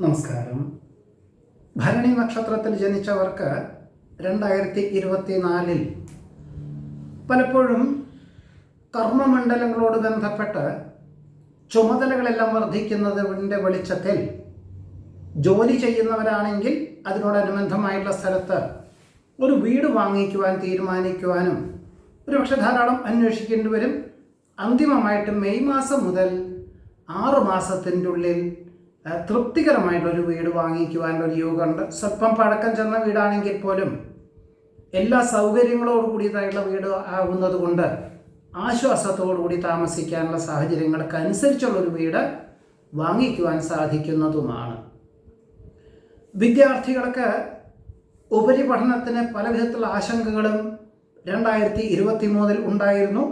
നമസ്കാരം. ഭരണി നക്ഷത്രത്തിൽ ജനിച്ചവർക്ക് 2024 പലപ്പോഴും കർമ്മമണ്ഡലങ്ങളോട് ബന്ധപ്പെട്ട് ചുമതലകളെല്ലാം വർദ്ധിക്കുന്നതിൻ്റെ വെളിച്ചത്തിൽ ജോലി ചെയ്യുന്നവരാണെങ്കിൽ അതിനോടനുബന്ധമായിട്ടുള്ള സ്ഥലത്ത് ഒരു വീട് വാങ്ങിക്കുവാൻ തീരുമാനിക്കുവാനും ഒരുപക്ഷെ ധാരാളം അന്വേഷിക്കേണ്ടി വരും. അന്തിമമായിട്ട് മെയ് മാസം മുതൽ 6 മാസത്തിൻ്റെ ഉള്ളിൽ തൃപ്തികരമായിട്ടൊരു വീട് വാങ്ങിക്കുവാനൊരു യോഗമുണ്ട്. സ്വല്പം പഴക്കം ചെന്ന വീടാണെങ്കിൽ പോലും എല്ലാ സൗകര്യങ്ങളോട് കൂടിയതായിട്ടുള്ള വീട് ആകുന്നത് കൊണ്ട് ആശ്വാസത്തോടുകൂടി താമസിക്കാനുള്ള സാഹചര്യങ്ങൾക്ക് അനുസരിച്ചുള്ളൊരു വീട് വാങ്ങിക്കുവാൻ സാധിക്കുന്നതുമാണ്. വിദ്യാർത്ഥികൾക്ക് ഉപരിപഠനത്തിന് പല വിധത്തിലുള്ള ആശങ്കകളും 2023 ഉണ്ടായിരുന്നു.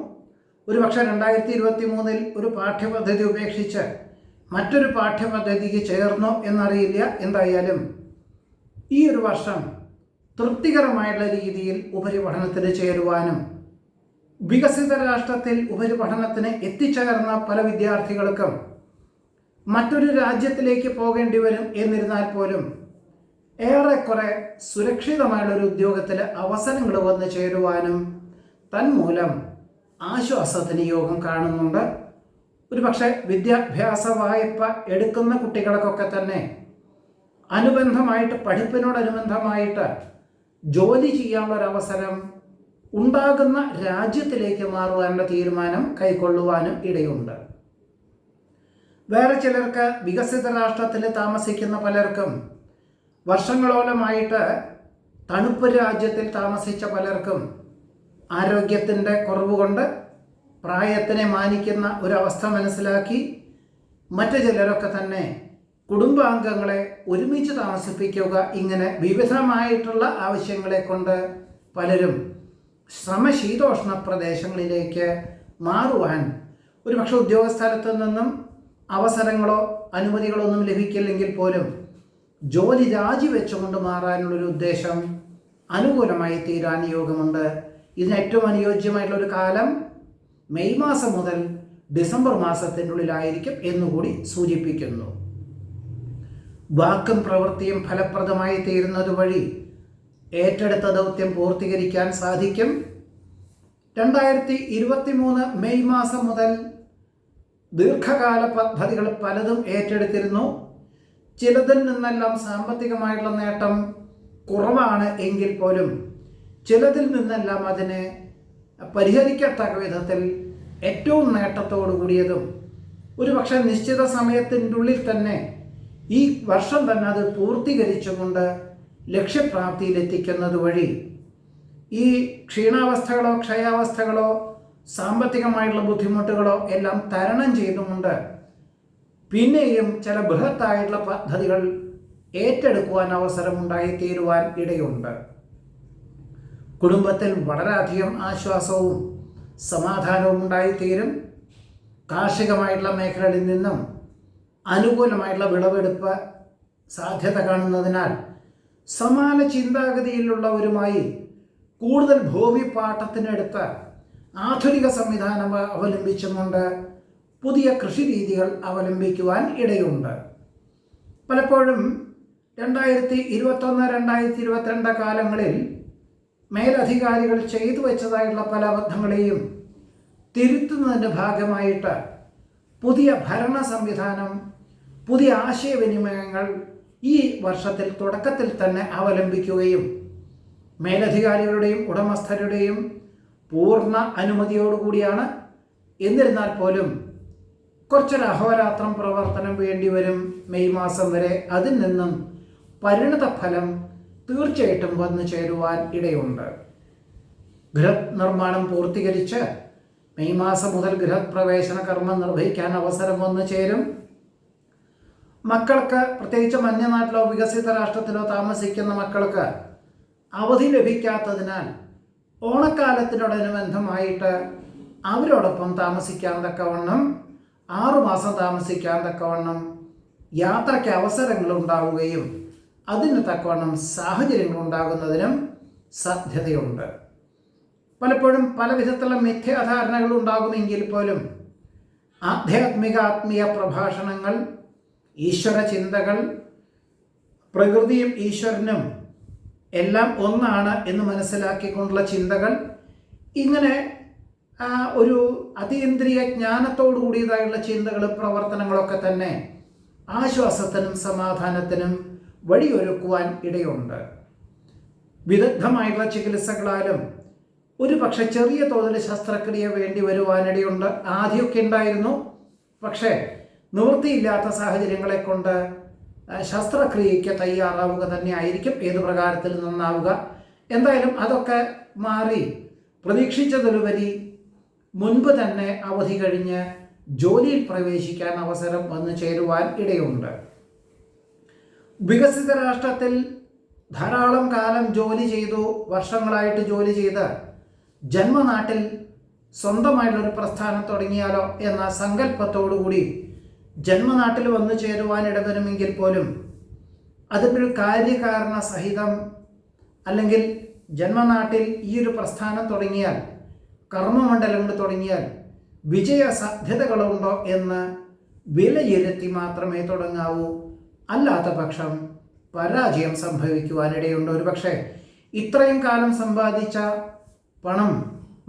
ഒരുപക്ഷെ 2023 ഒരു പാഠ്യപദ്ധതി ഉപേക്ഷിച്ച് മറ്റൊരു പാഠ്യപദ്ധതിക്ക് ചേർന്നോ എന്നറിയില്ല. എന്തായാലും ഈ ഒരു വർഷം തൃപ്തികരമായുള്ള രീതിയിൽ ഉപരിപഠനത്തിന് ചേരുവാനും വികസിത രാഷ്ട്രത്തിൽ ഉപരിപഠനത്തിന് എത്തിച്ചേർന്ന പല വിദ്യാർത്ഥികൾക്കും മറ്റൊരു രാജ്യത്തിലേക്ക് പോകേണ്ടി വരും. എന്നിരുന്നാൽ പോലും ഏറെക്കുറെ സുരക്ഷിതമായുള്ളൊരു ഉദ്യോഗത്തിൽ അവസരങ്ങൾ വന്നു ചേരുവാനും തന്മൂലം ആശ്വാസത്തിന് യോഗം കാണുന്നുണ്ട്. ഒരുപക്ഷെ വിദ്യാഭ്യാസ വായ്പ എടുക്കുന്ന കുട്ടികൾക്കൊക്കെ തന്നെ അനുബന്ധമായിട്ട് പഠിപ്പിനോടനുബന്ധമായിട്ട് ജോലി ചെയ്യാനുള്ളൊരവസരം ഉണ്ടാകുന്ന രാജ്യത്തിലേക്ക് മാറുവാനുള്ള തീരുമാനം കൈക്കൊള്ളുവാനും ഇടയുണ്ട്. വേറെ ചിലർക്ക് വികസിത രാഷ്ട്രത്തിൽ താമസിക്കുന്ന പലർക്കും വർഷങ്ങളോളമായിട്ട് തണുപ്പ് രാജ്യത്തിൽ താമസിച്ച പലർക്കും ആരോഗ്യത്തിൻ്റെ കുറവ് കൊണ്ട് പ്രായത്തിനെ മാനിക്കുന്ന ഒരവസ്ഥ മനസ്സിലാക്കി മറ്റു ചിലരൊക്കെ തന്നെ കുടുംബാംഗങ്ങളെ ഒരുമിച്ച് താമസിപ്പിക്കുക, ഇങ്ങനെ വിവിധമായിട്ടുള്ള ആവശ്യങ്ങളെ കൊണ്ട് പലരും സമശീതോഷ്ണ പ്രദേശങ്ങളിലേക്ക് മാറുവാൻ ഒരുപക്ഷെ ഉദ്യോഗസ്ഥലത്തു നിന്നും അവസരങ്ങളോ അനുമതികളോ ഒന്നും ലഭിക്കില്ലെങ്കിൽ പോലും ജോലി രാജിവെച്ചുകൊണ്ട് മാറാനുള്ളൊരു ഉദ്ദേശം അനുകൂലമായി തീരാൻ യോഗമുണ്ട്. ഇതിന് ഏറ്റവും അനുയോജ്യമായിട്ടുള്ളൊരു കാലം മെയ് മാസം മുതൽ ഡിസംബർ മാസത്തിനുള്ളിലായിരിക്കും എന്നുകൂടി സൂചിപ്പിക്കുന്നു. വാക്കും പ്രവൃത്തിയും ഫലപ്രദമായി തീരുന്നത് വഴി ഏറ്റെടുത്ത ദൗത്യം പൂർത്തീകരിക്കാൻ സാധിക്കും. 2023 മെയ് മാസം മുതൽ ദീർഘകാല പദ്ധതികൾ പലതും ഏറ്റെടുത്തിരുന്നു. ചിലതിൽ നിന്നെല്ലാം സാമ്പത്തികമായിട്ടുള്ള നേട്ടം കുറവാണ് എങ്കിൽ പോലും ചിലതിൽ നിന്നെല്ലാം അതിനെ പരിഹരിക്കത്തക്ക വിധത്തിൽ ഏറ്റവും നേട്ടത്തോടു കൂടിയതും ഒരുപക്ഷെ നിശ്ചിത സമയത്തിൻ്റെ ഉള്ളിൽ തന്നെ ഈ വർഷം തന്നെ അത് പൂർത്തീകരിച്ചുകൊണ്ട് ലക്ഷ്യപ്രാപ്തിയിലെത്തിക്കുന്നത് വഴി ഈ ക്ഷീണാവസ്ഥകളോ ക്ഷയാവസ്ഥകളോ സാമ്പത്തികമായിട്ടുള്ള ബുദ്ധിമുട്ടുകളോ എല്ലാം തരണം ചെയ്തുകൊണ്ട് പിന്നെയും ചില ബൃഹത്തായിട്ടുള്ള പദ്ധതികൾ ഏറ്റെടുക്കുവാൻ അവസരമുണ്ടായിത്തീരുവാൻ ഇടയുണ്ട്. കുടുംബത്തിൽ വളരെയധികം ആശ്വാസവും സമാധാനവും ഉണ്ടായിത്തീരും. കാർഷികമായിട്ടുള്ള മേഖലകളിൽ നിന്നും അനുകൂലമായിട്ടുള്ള വിളവെടുപ്പ് സാധ്യത കാണുന്നതിനാൽ സമാന ചിന്താഗതിയിലുള്ളവരുമായി കൂടുതൽ ഭൂമി പാട്ടത്തിനെടുത്ത് ആധുനിക സംവിധാനം അവലംബിച്ചുകൊണ്ട് പുതിയ കൃഷി രീതികൾ അവലംബിക്കുവാൻ ഇടയുണ്ട്. പലപ്പോഴും 2021-2022 കാലങ്ങളിൽ മേലധികാരികൾ ചെയ്തു വെച്ചതായിട്ടുള്ള പല അബദ്ധങ്ങളെയും തിരുത്തുന്നതിൻ്റെ ഭാഗമായിട്ട് പുതിയ ഭരണ സംവിധാനം, പുതിയ ആശയവിനിമയങ്ങൾ ഈ വർഷത്തിൽ തുടക്കത്തിൽ തന്നെ അവലംബിക്കുകയും മേലധികാരികളുടെയും ഉടമസ്ഥരുടെയും പൂർണ്ണ അനുമതിയോടുകൂടിയാണ്. എന്നിരുന്നാൽ പോലും കുറച്ചൊരു അഹോരാത്രം പ്രവർത്തനം വേണ്ടിവരും മെയ് മാസം വരെ. അതിൽ നിന്നും പരിണത ഫലം തീർച്ചയായിട്ടും വന്നു ചേരുവാൻ ഇടയുണ്ട്. ഗൃഹ നിർമ്മാണം പൂർത്തീകരിച്ച് മെയ് മാസം മുതൽ ഗൃഹപ്രവേശന കർമ്മം നിർവഹിക്കാൻ അവസരം വന്നു ചേരും. മക്കൾക്ക്, പ്രത്യേകിച്ച് അന്യനാട്ടിലോ വികസിത രാഷ്ട്രത്തിലോ താമസിക്കുന്ന മക്കൾക്ക് അവധി ലഭിക്കാത്തതിനാൽ ഓണക്കാലത്തിനോടനുബന്ധമായിട്ട് അവരോടൊപ്പം താമസിക്കാൻ തക്കവണ്ണം 6 മാസം താമസിക്കാൻ തക്കവണ്ണം യാത്രയ്ക്ക് അവസരങ്ങൾ ഉണ്ടാവുകയും അതിന് തക്കവണ്ണം സാഹചര്യങ്ങൾ ഉണ്ടാകുന്നതിനും സാധ്യതയുണ്ട്. പലപ്പോഴും പല വിധത്തിലുള്ള മിഥ്യാധാരണകൾ ഉണ്ടാകുമെങ്കിൽ പോലും ആത്മീയ പ്രഭാഷണങ്ങൾ, ഈശ്വര ചിന്തകൾ, പ്രകൃതിയും ഈശ്വരനും എല്ലാം ഒന്നാണ് എന്ന് മനസ്സിലാക്കിക്കൊണ്ടുള്ള ചിന്തകൾ, ഇങ്ങനെ ഒരു അതീന്ദ്രിയ ജ്ഞാനത്തോടു കൂടിയതായുള്ള ചിന്തകളും പ്രവർത്തനങ്ങളൊക്കെ തന്നെ ആശ്വാസത്തിനും സമാധാനത്തിനും വഴിയൊരുക്കുവാൻ ഇടയുണ്ട്. വിദഗ്ധമായിട്ടുള്ള ചികിത്സകളാലും ഒരു പക്ഷെ ചെറിയ തോതിൽ ശസ്ത്രക്രിയ വേണ്ടി വരുവാനിടയുണ്ട്. ആദ്യമൊക്കെ ഉണ്ടായിരുന്നു, പക്ഷേ നിവൃത്തിയില്ലാത്ത സാഹചര്യങ്ങളെ കൊണ്ട് ശസ്ത്രക്രിയയ്ക്ക് തയ്യാറാവുക തന്നെ ആയിരിക്കും ഏത് പ്രകാരത്തിൽ നന്നാവുക. എന്തായാലും അതൊക്കെ മാറി പ്രതീക്ഷിച്ചതിലുപരി മുൻപ് തന്നെ അവധി കഴിഞ്ഞ് ജോലിയിൽ പ്രവേശിക്കാൻ അവസരം വന്നു ചേരുവാൻ ഇടയുണ്ട്. വികസിത രാഷ്ട്രത്തിൽ ധാരാളം കാലം ജോലി ചെയ്തു, വർഷങ്ങളായിട്ട് ജോലി ചെയ്ത് ജന്മനാട്ടിൽ സ്വന്തമായിട്ടൊരു പ്രസ്ഥാനം തുടങ്ങിയാലോ എന്ന സങ്കല്പത്തോടുകൂടി ജന്മനാട്ടിൽ വന്നു ചേരുവാൻ ഇടവരുമെങ്കിൽ പോലും അതിനൊരു കാര്യകാരണ സഹിതം അല്ലെങ്കിൽ ജന്മനാട്ടിൽ ഈ ഒരു പ്രസ്ഥാനം തുടങ്ങിയാൽ, കർമ്മമണ്ഡലങ്ങൾ തുടങ്ങിയാൽ വിജയ സാധ്യതകളുണ്ടോ എന്ന് വിലയിരുത്തി മാത്രമേ തുടങ്ങാവൂ. അല്ലാത്ത പക്ഷം പരാജയം സംഭവിക്കുവാനിടയുണ്ട്. ഒരു പക്ഷേ ഇത്രയും കാലം സമ്പാദിച്ച പണം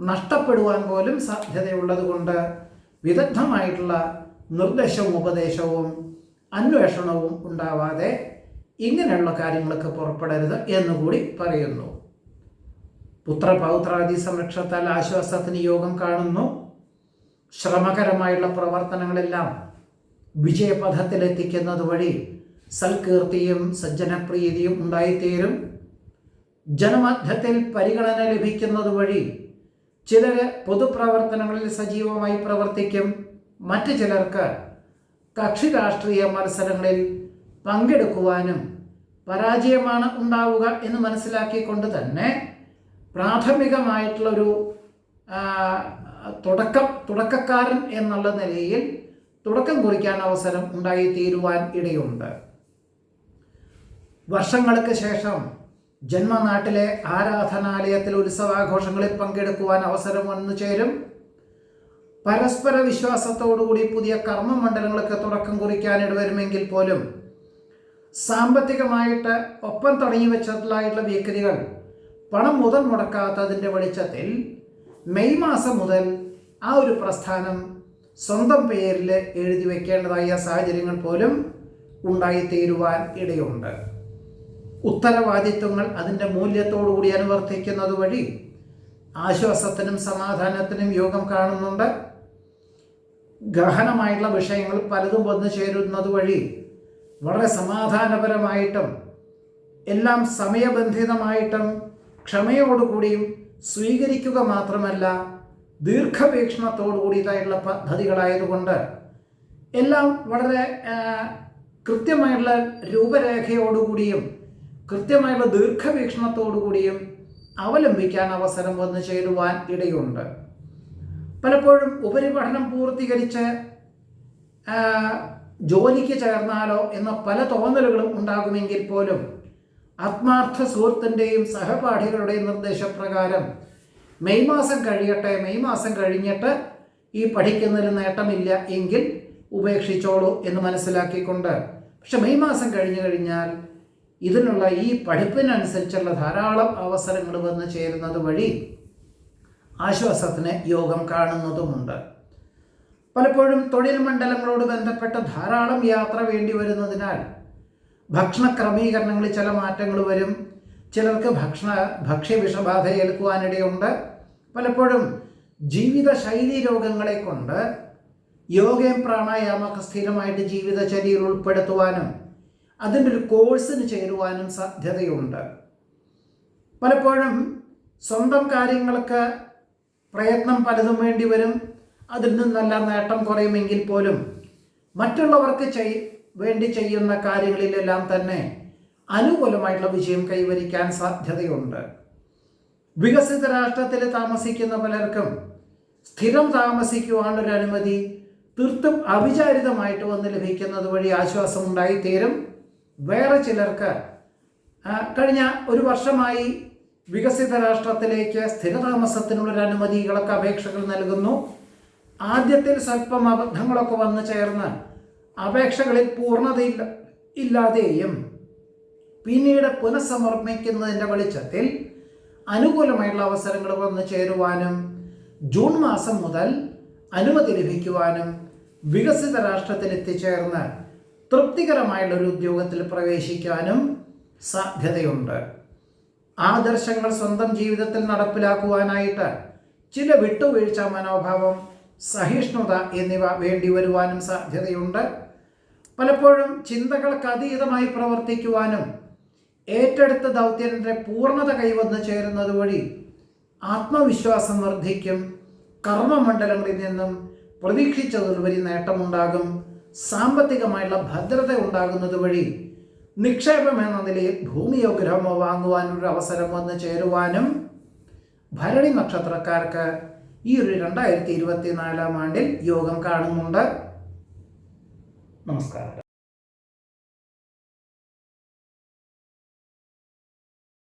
നഷ്ടപ്പെടുവാൻ പോലും സാധ്യതയുള്ളത് കൊണ്ട് വിദഗ്ധമായിട്ടുള്ള നിർദ്ദേശവും ഉപദേശവും അന്വേഷണവും ഉണ്ടാവാതെ ഇങ്ങനെയുള്ള കാര്യങ്ങൾക്ക് പുറപ്പെടരുത് എന്നുകൂടി പറയുന്നു. പുത്രപൗത്രാദി സംരക്ഷണത്താൽ ആശ്വാസത്തിന് യോഗം കാണുന്നു. ശ്രമകരമായുള്ള പ്രവർത്തനങ്ങളെല്ലാം വിജയപഥത്തിലെത്തിക്കുന്നത് വഴി സൽകീർത്തിയും സജ്ജനപ്രീതിയും ഉണ്ടായിത്തീരും. ജനമധ്യത്തിൽ പരിഗണന ലഭിക്കുന്നത് വഴി ചിലർ പൊതുപ്രവർത്തനങ്ങളിൽ സജീവമായി പ്രവർത്തിക്കും. മറ്റു ചിലർക്ക് കക്ഷി രാഷ്ട്രീയ മത്സരങ്ങളിൽ പങ്കെടുക്കുവാനും പരാജയമാണ് ഉണ്ടാവുക എന്ന് മനസ്സിലാക്കിക്കൊണ്ട് തന്നെ പ്രാഥമികമായിട്ടുള്ളൊരു തുടക്കക്കാരൻ എന്നുള്ള നിലയിൽ തുടക്കം കുറിക്കാൻ അവസരം ഉണ്ടായിത്തീരുവാൻ ഇടയുണ്ട്. വർഷങ്ങൾക്ക് ശേഷം ജന്മനാട്ടിലെ ആരാധനാലയത്തിൽ ഉത്സവാഘോഷങ്ങളിൽ പങ്കെടുക്കുവാൻ അവസരം വന്നു ചേരും. പരസ്പര വിശ്വാസത്തോടുകൂടി പുതിയ കർമ്മമണ്ഡലങ്ങൾക്ക് തുടക്കം കുറിക്കാനിട വരുമെങ്കിൽ പോലും സാമ്പത്തികമായിട്ട് ഒപ്പം തുടങ്ങി വെച്ചിട്ടുള്ള വ്യക്തികൾ പണം മുടക്കാത്തതിൻ്റെ വെളിച്ചത്തിൽ മെയ് മാസം മുതൽ ആ ഒരു പ്രസ്ഥാനം സ്വന്തം പേരിൽ എഴുതി വയ്ക്കേണ്ടതായ സാഹചര്യങ്ങൾ പോലും ഉണ്ടായിത്തീരുവാൻ ഇടയുണ്ട്. ഉത്തരവാദിത്വങ്ങൾ അതിൻ്റെ മൂല്യത്തോടുകൂടി അനുവർത്തിക്കുന്നത് വഴി ആശ്വാസത്തിനും സമാധാനത്തിനും യോഗം കാണുന്നുണ്ട്. ഗഹനമായിട്ടുള്ള വിഷയങ്ങൾ പലതും വന്നു ചേരുന്നത് വഴി വളരെ സമാധാനപരമായിട്ടും എല്ലാം സമയബന്ധിതമായിട്ടും ക്ഷമയോടുകൂടിയും സ്വീകരിക്കുക മാത്രമല്ല ദീർഘവീക്ഷണത്തോടു കൂടിയതായിട്ടുള്ള പദ്ധതികളായതുകൊണ്ട് എല്ലാം വളരെ കൃത്യമായിട്ടുള്ള രൂപരേഖയോടുകൂടിയും കൃത്യമായിട്ടുള്ള ദീർഘവീക്ഷണത്തോടുകൂടിയും അവലംബിക്കാൻ അവസരം വന്നു ചേരുവാൻ ഇടയുണ്ട്. പലപ്പോഴും ഉപരിപഠനം പൂർത്തീകരിച്ച് ജോലിക്ക് ചേർന്നാലോ എന്ന പല തോന്നലുകളും ഉണ്ടാകുമെങ്കിൽ പോലും ആത്മാർത്ഥ സുഹൃത്തിൻ്റെയും സഹപാഠികളുടെയും നിർദ്ദേശപ്രകാരം മെയ് മാസം കഴിയട്ടെ, മെയ് മാസം കഴിഞ്ഞിട്ട് ഈ പഠിക്കുന്നതിൽ നേട്ടമില്ല എങ്കിൽ ഉപേക്ഷിച്ചോളൂ എന്ന് മനസ്സിലാക്കിക്കൊണ്ട്, പക്ഷെ മെയ് മാസം കഴിഞ്ഞു കഴിഞ്ഞാൽ ഇതിനുള്ള ഈ പഠിപ്പിനനുസരിച്ചുള്ള ധാരാളം അവസരങ്ങൾ വന്നു ചേരുന്നത് വഴി ആശ്വാസത്തിന് യോഗം കാണുന്നതുമുണ്ട്. പലപ്പോഴും തൊഴിൽ മണ്ഡലങ്ങളോട് ബന്ധപ്പെട്ട ധാരാളം യാത്ര വേണ്ടി വരുന്നതിനാൽ ഭക്ഷണ ക്രമീകരണങ്ങളിൽ ചില മാറ്റങ്ങൾ വരും. ചിലർക്ക് ഭക്ഷ്യവിഷബാധ ഏൽക്കുവാനിടയുണ്ട്. പലപ്പോഴും ജീവിതശൈലി രോഗങ്ങളെ കൊണ്ട് യോഗയും പ്രാണായാമൊക്കെ സ്ഥിരമായിട്ട് ജീവിതചര്യയിൽ ഉൾപ്പെടുത്തുവാനും അതിൻ്റെ ഒരു കോഴ്സിന് ചേരുവാനും സാധ്യതയുണ്ട്. പലപ്പോഴും സ്വന്തം കാര്യങ്ങൾക്ക് പ്രയത്നം പലതും വേണ്ടി വരും. അതിൽ നിന്നല്ല നേട്ടം കുറയുമെങ്കിൽ പോലും മറ്റുള്ളവർക്ക് വേണ്ടി ചെയ്യുന്ന കാര്യങ്ങളിലെല്ലാം തന്നെ അനുകൂലമായിട്ടുള്ള വിജയം കൈവരിക്കാൻ സാധ്യതയുണ്ട്. വികസിത രാഷ്ട്രത്തിൽ താമസിക്കുന്ന പലർക്കും സ്ഥിരം താമസിക്കുവാനൊരു അനുമതി തീർത്തും അവിചാരിതമായിട്ട് വന്ന് ലഭിക്കുന്നത് വഴി ആശ്വാസം ഉണ്ടായിത്തീരും. വേറെ ചിലർക്ക് കഴിഞ്ഞ ഒരു വർഷമായി വികസിത രാഷ്ട്രത്തിലേക്ക് സ്ഥിരതാമസത്തിനുള്ളൊരു അനുമതികളൊക്കെ അപേക്ഷകൾ നൽകുന്നു. ആദ്യത്തിൽ സ്വല്പം അബദ്ധങ്ങളൊക്കെ വന്നു ചേർന്ന് അപേക്ഷകളിൽ പൂർണ്ണതയില്ലാതെയും പിന്നീട് പുനഃസമർപ്പിക്കുന്നതിൻ്റെ വെളിച്ചത്തിൽ അനുകൂലമായിട്ടുള്ള അവസരങ്ങൾ വന്നു ചേരുവാനും ജൂൺ മാസം മുതൽ അനുമതി ലഭിക്കുവാനും വികസിത രാഷ്ട്രത്തിൽ എത്തിച്ചേർന്ന് തൃപ്തികരമായുള്ള ഒരു ഉദ്യോഗത്തിൽ പ്രവേശിക്കാനും സാധ്യതയുണ്ട്. ആദർശങ്ങൾ സ്വന്തം ജീവിതത്തിൽ നടപ്പിലാക്കുവാനായിട്ട് ചില വിട്ടുവീഴ്ച മനോഭാവം, സഹിഷ്ണുത എന്നിവ വേണ്ടി വരുവാനും സാധ്യതയുണ്ട്. പലപ്പോഴും ചിന്തകൾക്ക് അതീതമായി പ്രവർത്തിക്കുവാനും ഏറ്റെടുത്ത ദൗത്യത്തിൻ്റെ പൂർണ്ണത കൈവന്നു ചേരുന്നത് വഴി ആത്മവിശ്വാസം വർദ്ധിക്കും. കർമ്മമണ്ഡലങ്ങളിൽ നിന്നും പ്രതീക്ഷിച്ചതിലുപരി നേട്ടമുണ്ടാകും. സാമ്പത്തികമായുള്ള ഭദ്രത ഉണ്ടാകുന്നത് വഴി നിക്ഷേപം എന്ന നിലയിൽ ഭൂമിയോ ഗ്രഹമോ വാങ്ങുവാനൊരു അവസരം വന്നു ചേരുവാനും ഭരണി നക്ഷത്രക്കാർക്ക് ഈ ഒരു 2024 ആണ്ടിൽ യോഗം കാണുന്നുണ്ട്. നമസ്കാരം.